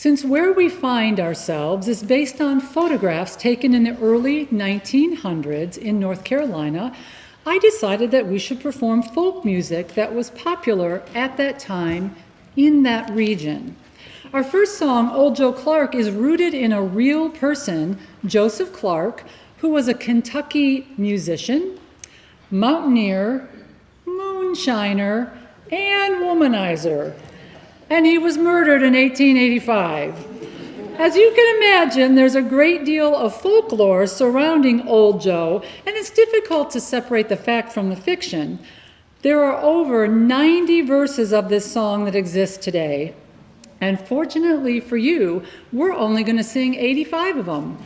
Since where we find ourselves is based on photographs taken in the early 1900s in North Carolina, I decided that we should perform folk music that was popular at that time in that region. Our first song, Old Joe Clark, is rooted in a real person, Joseph Clark, who was a Kentucky musician, mountaineer, moonshiner, and womanizer. And he was murdered in 1885. As you can imagine, there's a great deal of folklore surrounding Old Joe, and it's difficult to separate the fact from the fiction. There are over 90 verses of this song that exist today, and fortunately for you, we're only going to sing 85 of them.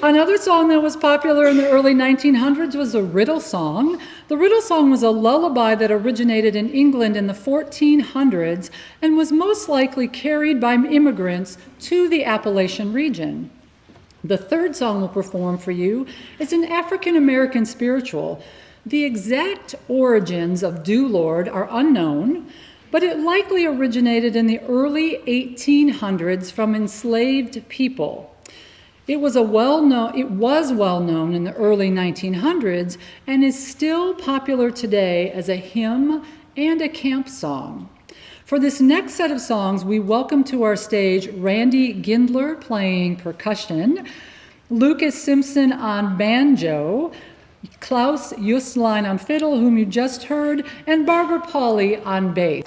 Another song that was popular in the early 1900s was a riddle song. The riddle song was a lullaby that originated in England in the 1400s and was most likely carried by immigrants to the Appalachian region. The third song we'll perform for you is an African-American spiritual. The exact origins of Do Lord are unknown, but it likely originated in the early 1800s from enslaved people. It was well known in the early 1900s and is still popular today as a hymn and a camp song. For this next set of songs, we welcome to our stage Randy Gindler playing percussion, Lukas Simpson on banjo, Klaus Jöstlein on fiddle, whom you just heard, and Barbara Paule on bass.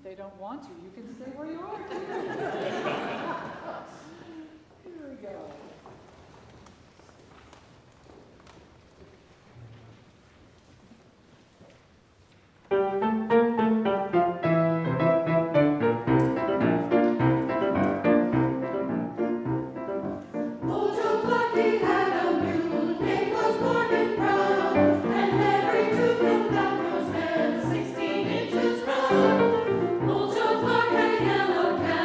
They don't want you. You can stay where you are. Here we go. Old Joe Clark had a yellow cat.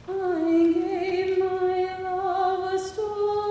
I gave my love a stone.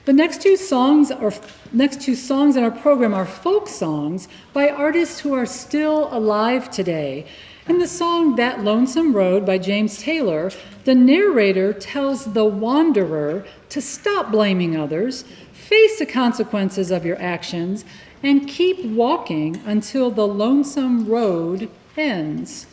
The next two songs in our program are folk songs by artists who are still alive today. In the song That Lonesome Road by James Taylor, the narrator tells the wanderer to stop blaming others, face the consequences of your actions, and keep walking until the lonesome road ends.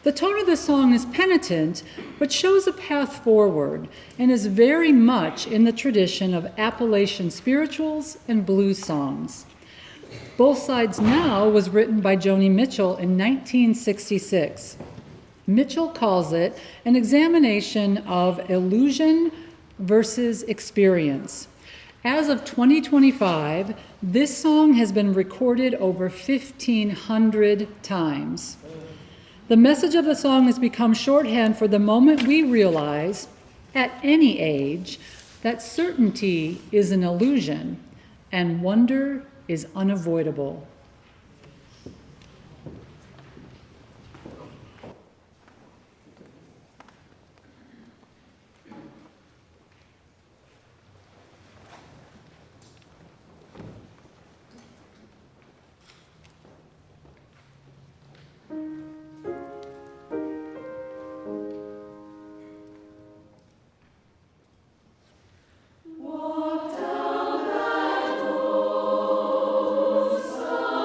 The tone of the song is penitent, but shows a path forward and is very much in the tradition of Appalachian spirituals and blues songs. Both Sides Now was written by Joni Mitchell in 1966. Mitchell calls it an examination of illusion versus experience. As of 2025, this song has been recorded over 1,500 times. The message of the song has become shorthand for the moment we realize, at any age, that certainty is an illusion and wonder is unavoidable. Walk down that road so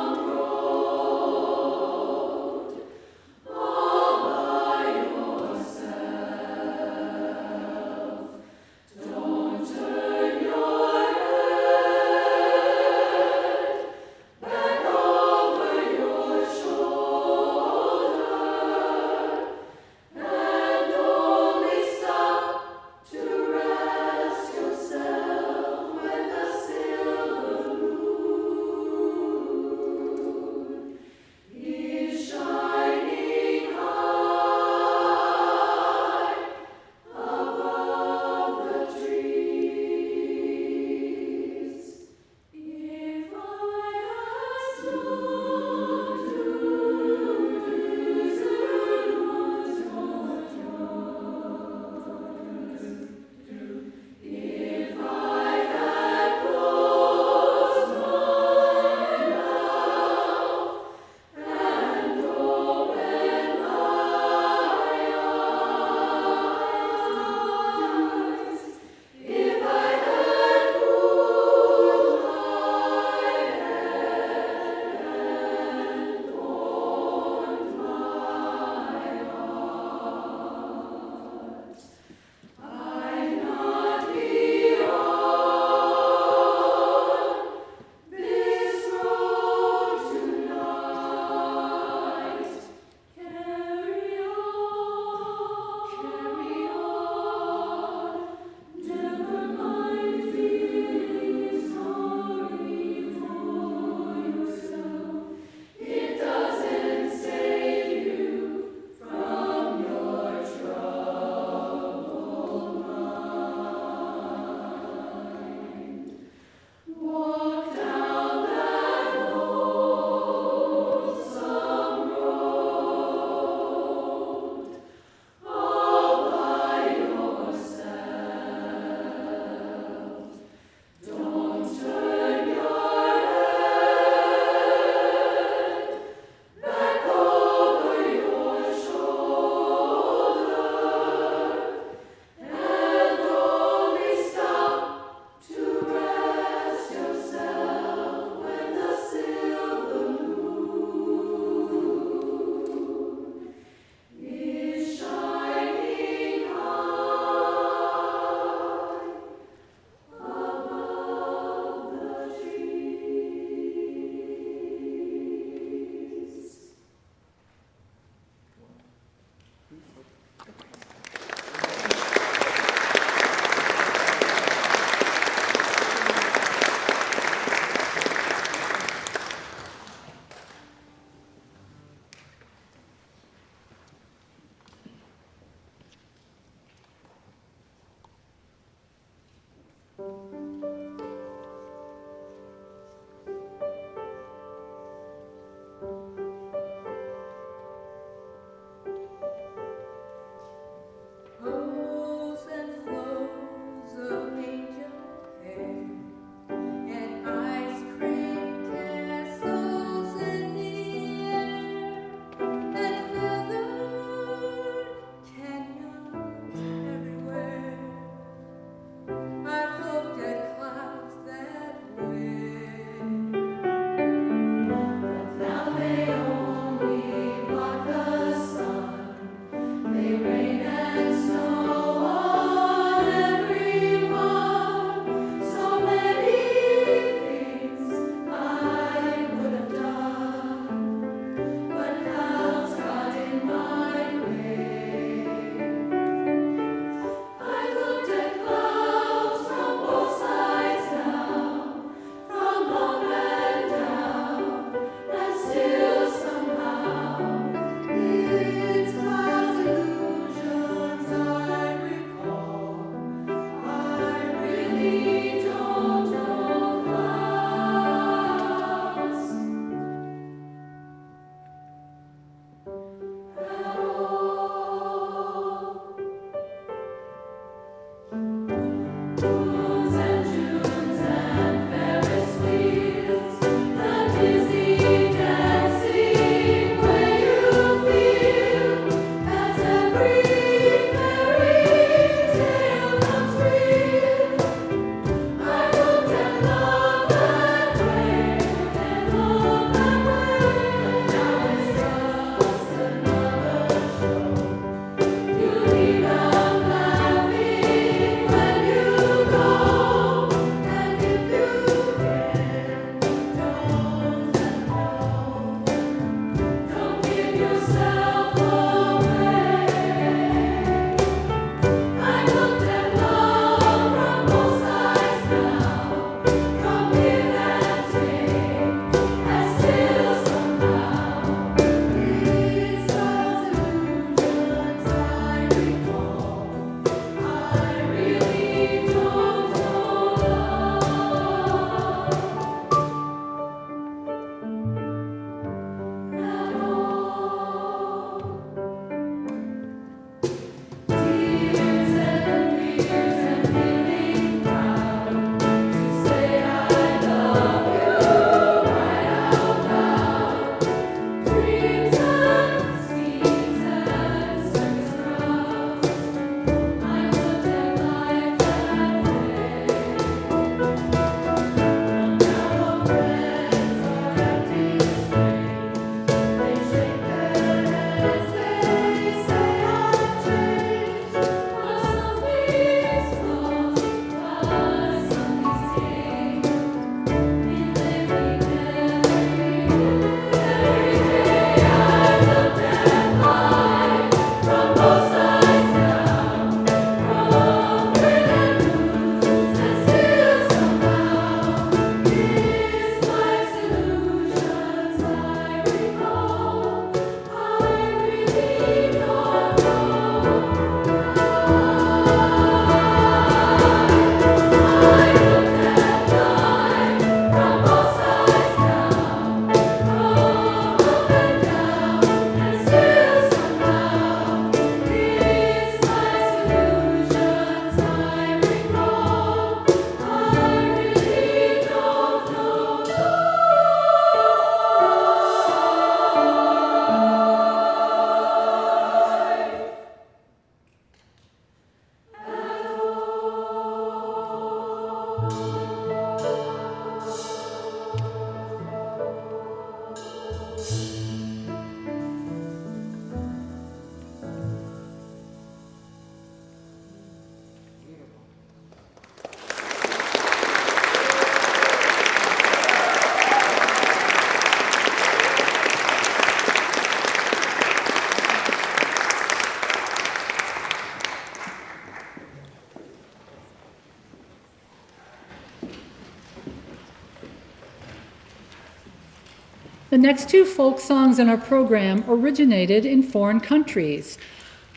The next two folk songs in our program originated in foreign countries.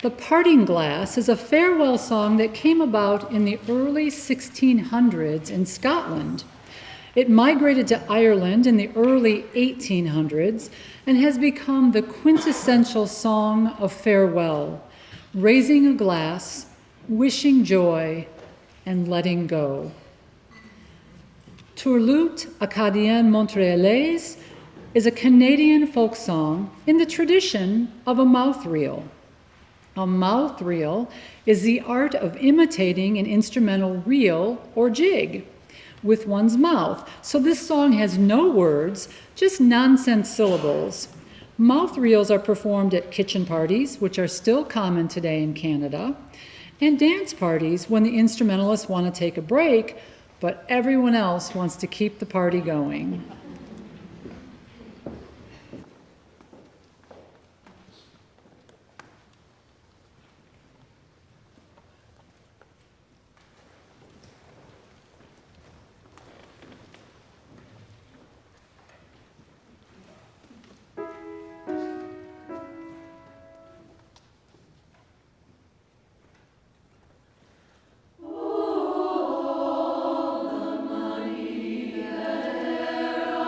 The Parting Glass is a farewell song that came about in the early 1600s in Scotland. It migrated to Ireland in the early 1800s and has become the quintessential song of farewell, raising a glass, wishing joy, and letting go. Tourloute Acadienne Montréalaise is a Canadian folk song in the tradition of a mouth reel. A mouth reel is the art of imitating an instrumental reel or jig with one's mouth. So this song has no words, just nonsense syllables. Mouth reels are performed at kitchen parties, which are still common today in Canada, and dance parties when the instrumentalists want to take a break, but everyone else wants to keep the party going. Oh, the money that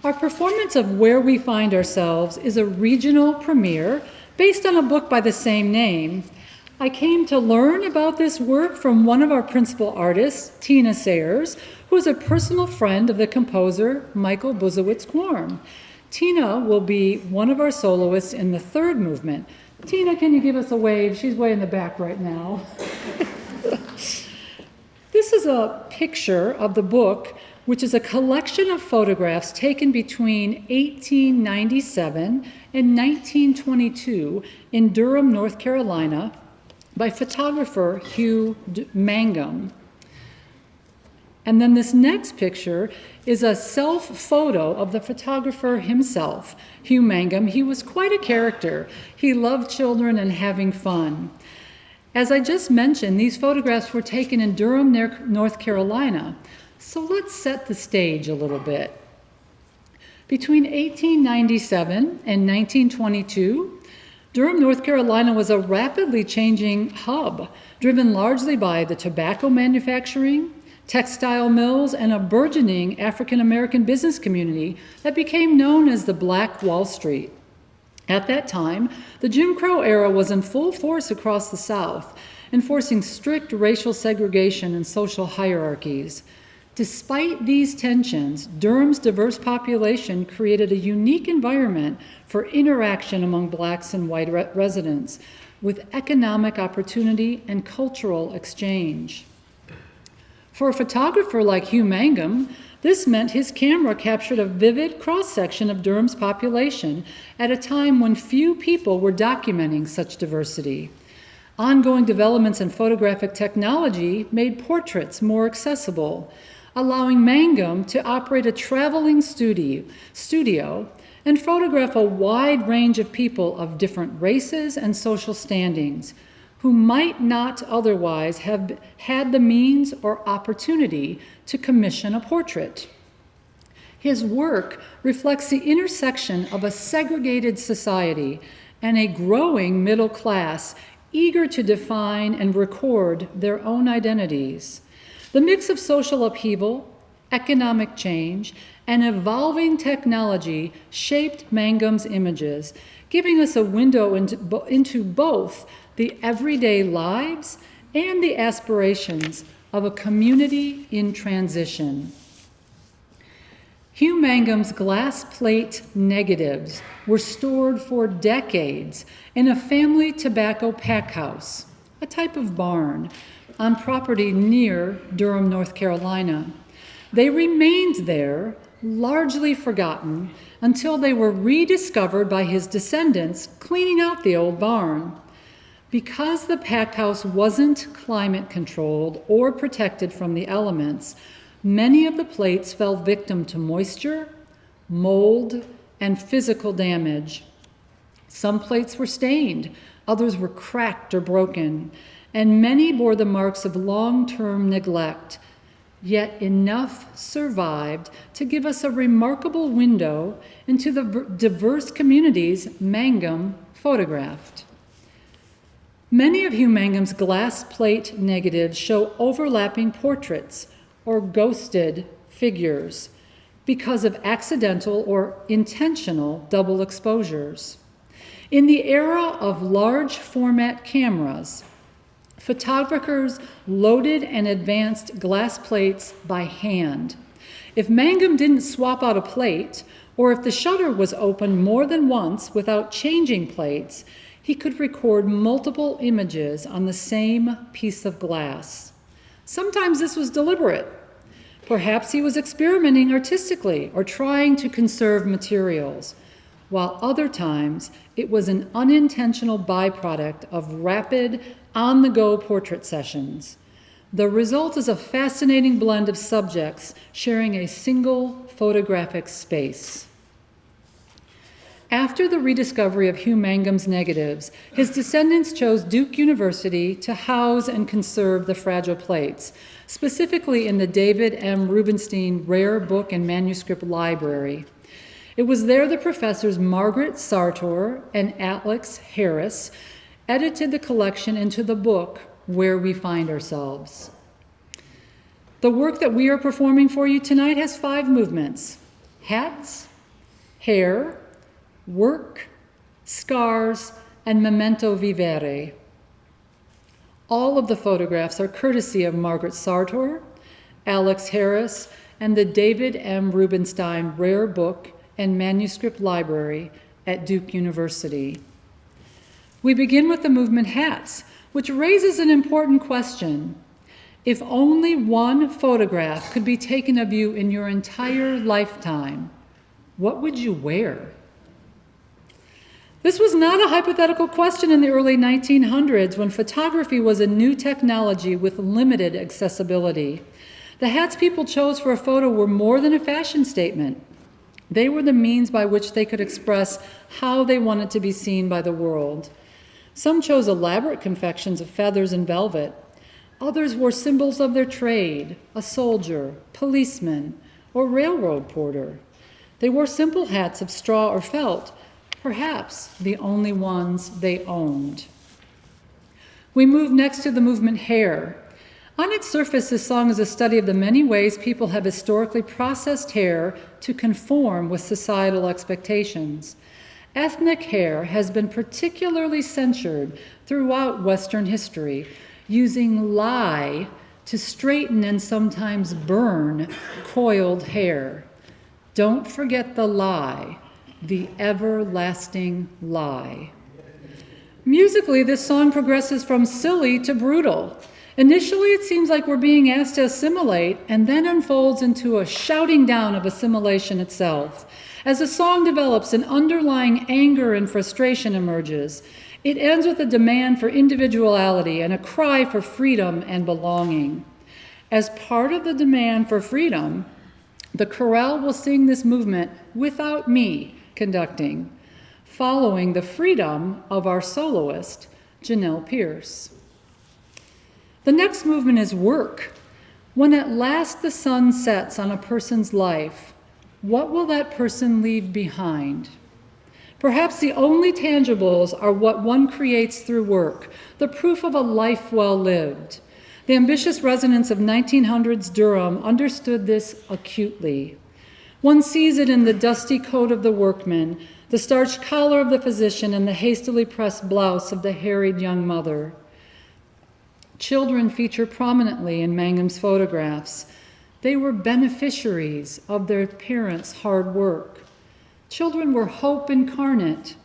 Our performance of Where We Find Ourselves is a regional premiere based on a book by the same name. I came to learn about this work from one of our principal artists, Tina Sayers, who is a personal friend of the composer Michael Busowitz-Quorn. Tina will be one of our soloists in the third movement. Tina, can you give us a wave? She's way in the back right now. This is a picture of the book, which is a collection of photographs taken between 1897 and 1922 in Durham, North Carolina, by photographer Hugh Mangum. And then this next picture is a self-photo of the photographer himself, Hugh Mangum. He was quite a character. He loved children and having fun. As I just mentioned, these photographs were taken in Durham, North Carolina. So let's set the stage a little bit. Between 1897 and 1922, Durham, North Carolina was a rapidly changing hub, driven largely by the tobacco manufacturing, textile mills, and a burgeoning African-American business community that became known as the Black Wall Street. At that time, the Jim Crow era was in full force across the South, enforcing strict racial segregation and social hierarchies. Despite these tensions, Durham's diverse population created a unique environment for interaction among blacks and white residents, with economic opportunity and cultural exchange. For a photographer like Hugh Mangum, this meant his camera captured a vivid cross-section of Durham's population at a time when few people were documenting such diversity. Ongoing developments in photographic technology made portraits more accessible, allowing Mangum to operate a traveling studio and photograph a wide range of people of different races and social standings, who might not otherwise have had the means or opportunity to commission a portrait. His work reflects the intersection of a segregated society and a growing middle class eager to define and record their own identities. The mix of social upheaval, economic change, and evolving technology shaped Mangum's images, giving us a window into both the everyday lives and the aspirations of a community in transition. Hugh Mangum's glass plate negatives were stored for decades in a family tobacco pack house, a type of barn, on property near Durham, North Carolina. They remained there, largely forgotten, until they were rediscovered by his descendants cleaning out the old barn. Because the pack house wasn't climate controlled or protected from the elements, many of the plates fell victim to moisture, mold, and physical damage. Some plates were stained, others were cracked or broken, and many bore the marks of long-term neglect. Yet enough survived to give us a remarkable window into the diverse communities Mangum photographed. Many of Hugh Mangum's glass plate negatives show overlapping portraits or ghosted figures because of accidental or intentional double exposures. In the era of large format cameras, photographers loaded and advanced glass plates by hand. If Mangum didn't swap out a plate, or if the shutter was opened more than once without changing plates, he could record multiple images on the same piece of glass. Sometimes this was deliberate. Perhaps he was experimenting artistically or trying to conserve materials, while other times it was an unintentional byproduct of rapid, on-the-go portrait sessions. The result is a fascinating blend of subjects sharing a single photographic space. After the rediscovery of Hugh Mangum's negatives, his descendants chose Duke University to house and conserve the fragile plates, specifically in the David M. Rubenstein Rare Book and Manuscript Library. It was there the professors Margaret Sartor and Alex Harris edited the collection into the book Where We Find Ourselves. The work that we are performing for you tonight has 5 movements: hats, hair, work, scars, and memento vivere. All of the photographs are courtesy of Margaret Sartor, Alex Harris, and the David M. Rubenstein Rare Book and Manuscript Library at Duke University. We begin with the movement hats, which raises an important question. If only one photograph could be taken of you in your entire lifetime, what would you wear? This was not a hypothetical question in the early 1900s when photography was a new technology with limited accessibility. The hats people chose for a photo were more than a fashion statement. They were the means by which they could express how they wanted to be seen by the world. Some chose elaborate confections of feathers and velvet. Others wore symbols of their trade, a soldier, policeman, or railroad porter. They wore simple hats of straw or felt, perhaps the only ones they owned. We move next to the movement hair. On its surface, this song is a study of the many ways people have historically processed hair to conform with societal expectations. Ethnic hair has been particularly censured throughout Western history, using lye to straighten and sometimes burn coiled hair. Don't forget the lie, the everlasting lie. Musically, this song progresses from silly to brutal. Initially, it seems like we're being asked to assimilate, and then unfolds into a shouting down of assimilation itself. As the song develops, an underlying anger and frustration emerges. It ends with a demand for individuality and a cry for freedom and belonging. As part of the demand for freedom, the chorale will sing this movement without me conducting, following the freedom of our soloist, Janelle Pierce. The next movement is work. When at last the sun sets on a person's life, what will that person leave behind? Perhaps the only tangibles are what one creates through work, the proof of a life well lived. The ambitious residents of 1900s Durham understood this acutely. One sees it in the dusty coat of the workman, the starched collar of the physician, and the hastily pressed blouse of the harried young mother. Children feature prominently in Mangum's photographs. They were beneficiaries of their parents' hard work. Children were hope incarnate.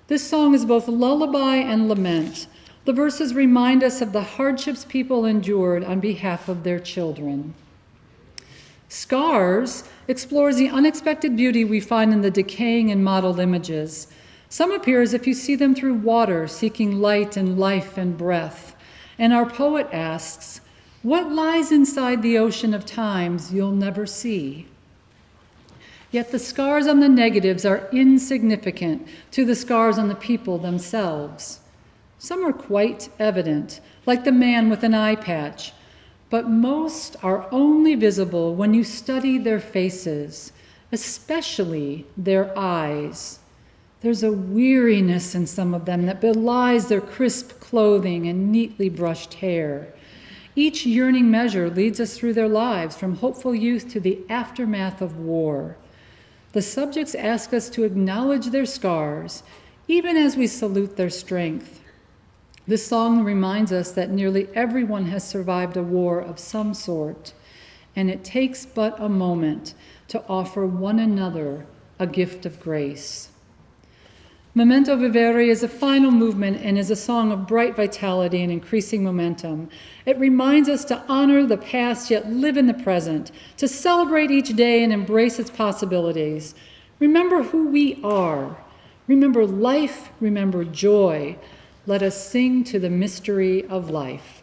This song is both lullaby and lament. The verses remind us of the hardships people endured on behalf of their children. Scars explores the unexpected beauty we find in the decaying and mottled images. Some appear as if you see them through water, seeking light and life and breath. And our poet asks, what lies inside the ocean of times you'll never see? Yet the scars on the negatives are insignificant to the scars on the people themselves. Some are quite evident, like the man with an eye patch, but most are only visible when you study their faces, especially their eyes. There's a weariness in some of them that belies their crisp clothing and neatly brushed hair. Each yearning measure leads us through their lives, from hopeful youth to the aftermath of war. The subjects ask us to acknowledge their scars, even as we salute their strength. This song reminds us that nearly everyone has survived a war of some sort, and it takes but a moment to offer one another a gift of grace. Memento Vivere is a final movement and is a song of bright vitality and increasing momentum. It reminds us to honor the past yet live in the present, to celebrate each day and embrace its possibilities. Remember who we are. Remember life, remember joy. Let us sing to the mystery of life.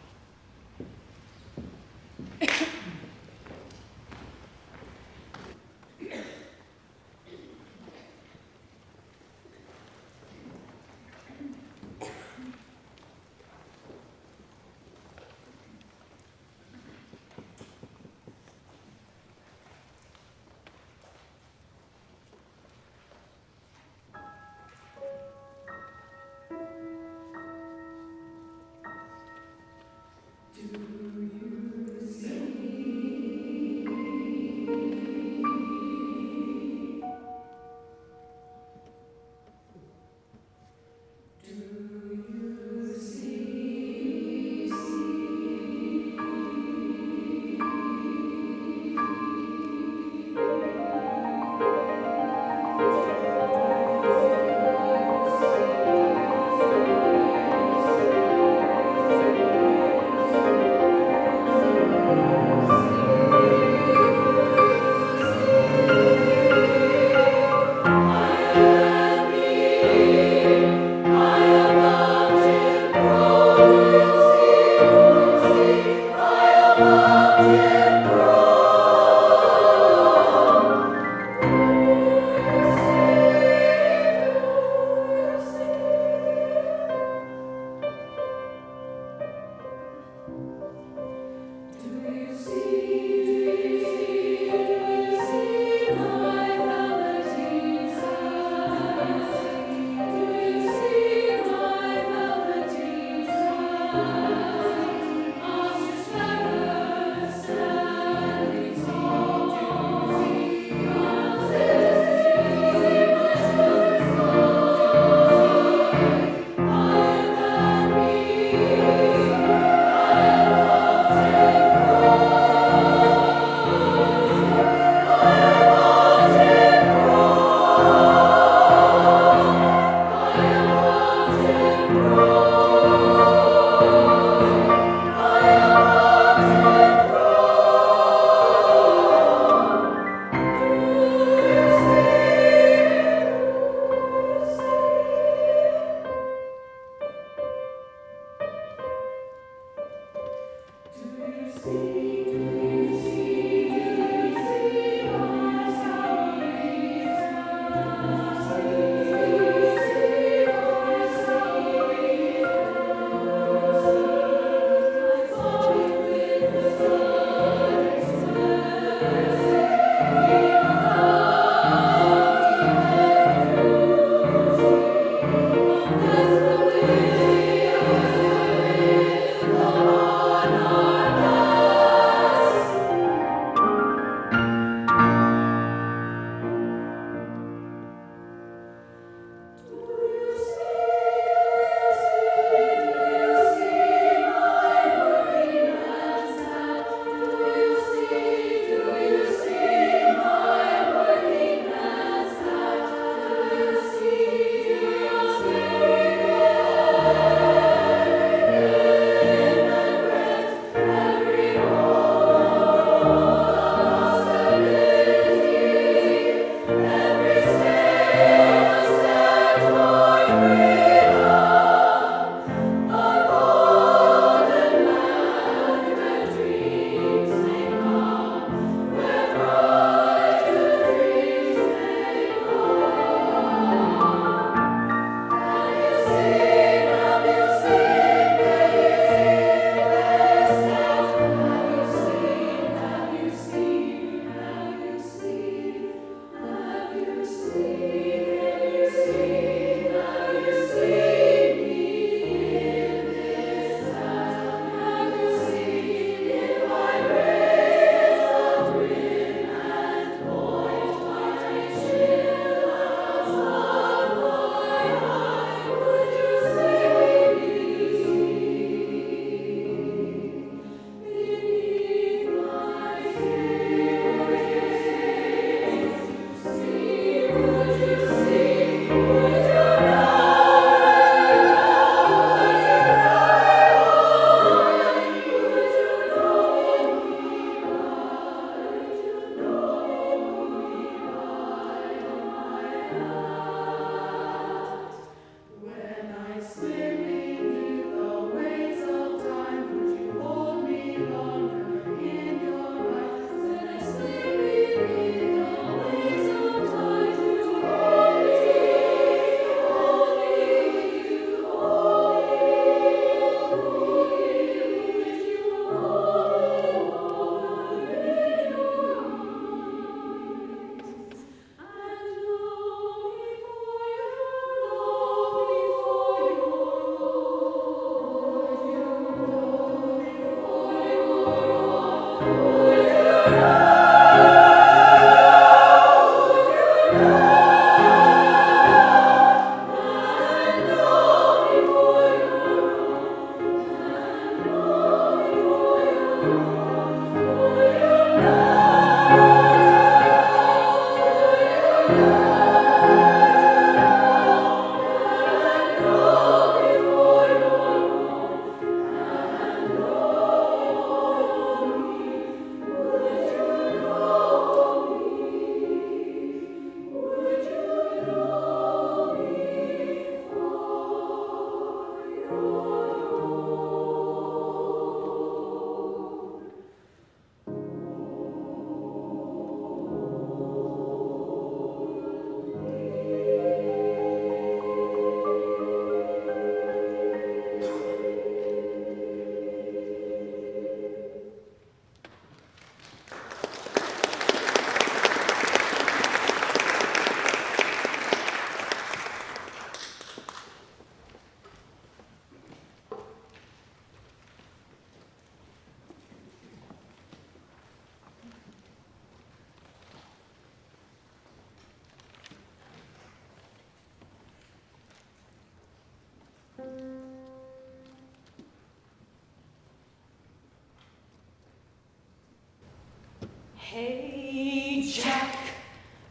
Hey Jack,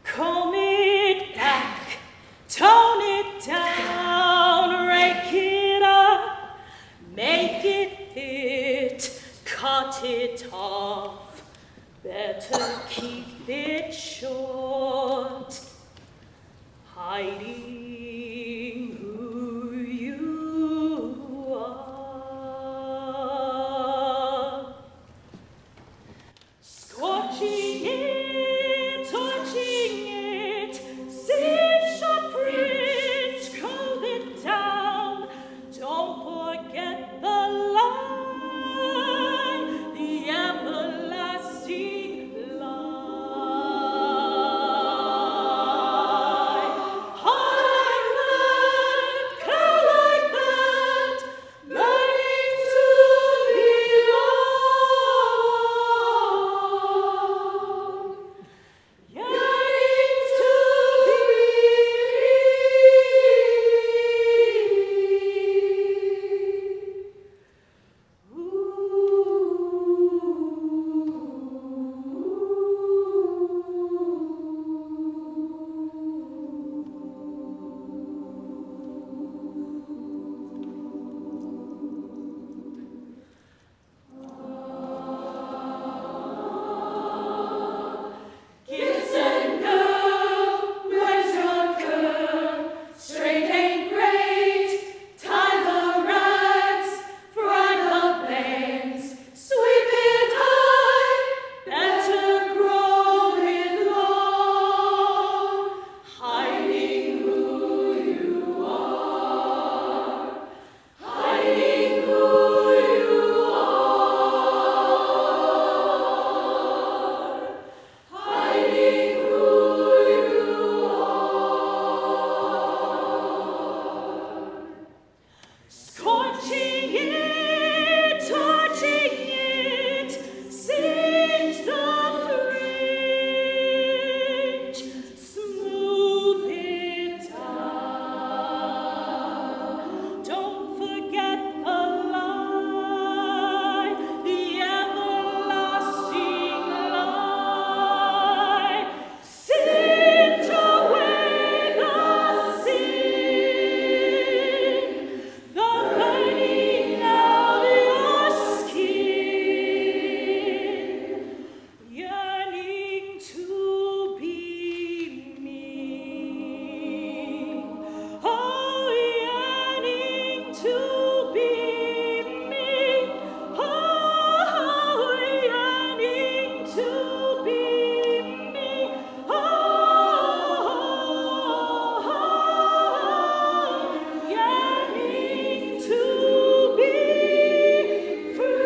comb it back, tone it down, rake it up, make it fit, cut it off, better keep it short, hiding who you are. Scorching it, torching it, singe the fringe, curl it down. Don't forget the line, the everlasting line. High like that, curl like that, learning to belong. Yearning to be Gibson girl, where's your curl? Straight ain't great. Tie the rags, fry the bangs, sweep it high, better grow it long. Hiding who you are, hiding who you are, hiding who you are. Scorching it, torching it, singe the fringe, smooth it down. Don't forget the line, the everlasting line. Singe away the sin, the burning of your skin, yearning to be me. Oh, yearning to be me. Oh, yearning to be me. Oh, yearning to be free.